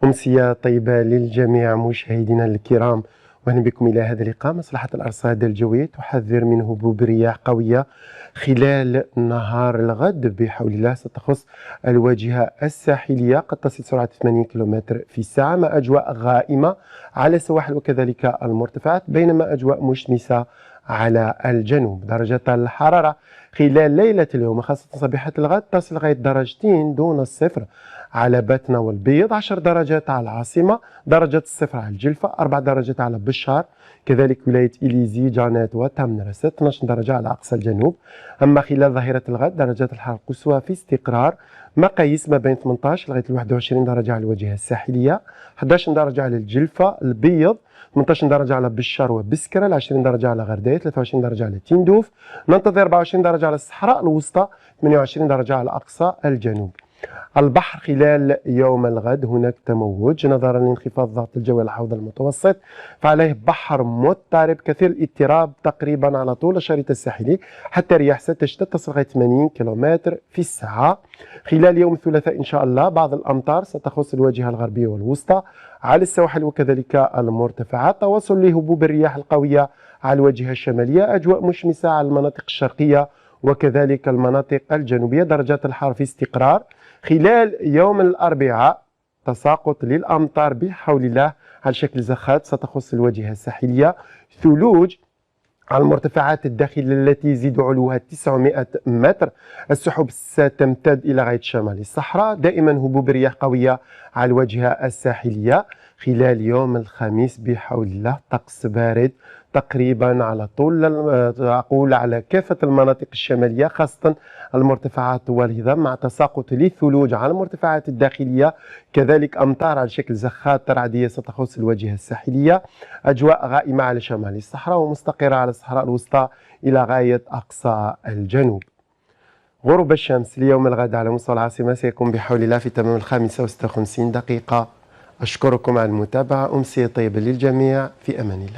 أمسية طيبة للجميع مشاهدينا الكرام، وأهلا بكم إلى هذا اللقاء. مصلحة الأرصاد الجوية تحذر من هبوب رياح قوية خلال نهار الغد بحول الله، ستخص الواجهة الساحلية، قد تصل سرعة 80 كم في الساعة، مع أجواء غائمة على السواحل وكذلك المرتفعات، بينما أجواء مشمسة على الجنوب. درجة الحرارة خلال ليلة اليوم خاصة صبيحة الغد تصل لغاية درجتين دون الصفر على باتنا والبيض، 10 درجات على العاصمة، درجة الصفر على الجلفة، 4 درجات على بشار، كذلك ولاية إليزي، جانات وتمنرست، 12 درجة على أقصى الجنوب. أما خلال ظهيرة الغد درجات الحرارة القصوى في استقرار، مقاييس ما بين 18 لغاية 21 درجة على الواجهة الساحلية، 11 درجة على الجلفة البيض، 18 درجة على بشار وبسكرة، 20 درجة على غرداية، 23 درجة على تندوف، ننتظر 24 درجة على الصحراء الوسطى، 28 درجة على أقصى الجنوب. البحر خلال يوم الغد هناك تموج نظرا لانخفاض ضغط الجوي على الحوض المتوسط، فعليه بحر مضطرب كثير الاضطراب تقريبا على طول الشريط الساحلي، حتى رياح ستشتد تصل لغايه 80 كم في الساعه. خلال يوم الثلاثاء ان شاء الله بعض الامطار ستخص الواجهه الغربيه والوسطى على السواحل وكذلك المرتفعات، تواصل لهبوب الرياح القويه على الواجهه الشماليه، اجواء مشمسه على المناطق الشرقيه وكذلك المناطق الجنوبيه. درجات الحراره في استقرار. خلال يوم الأربعاء تساقط للأمطار بحول الله على شكل زخات ستخص الواجهة الساحلية، ثلوج على المرتفعات الداخلية التي يزيد علوها 900 متر، السحب ستمتد إلى غاية شمال الصحراء، دائما هبوب رياح قوية على الواجهة الساحلية. خلال يوم الخميس بحول الله طقس بارد تقريبا على طول أقول على كافة المناطق الشمالية خاصة المرتفعات والهضاب، مع تساقط للثلوج على المرتفعات الداخلية، كذلك أمطار على شكل زخات رعدية ستخص الواجهة الساحلية، أجواء غائمة على شمال الصحراء ومستقرة على الصحراء الوسطى إلى غاية أقصى الجنوب. غروب الشمس ليوم الغد على مستوى العاصمة سيكون بحول الله في تمام 5:56. أشكركم على المتابعة، أمسية طيبة للجميع، في أمان الله.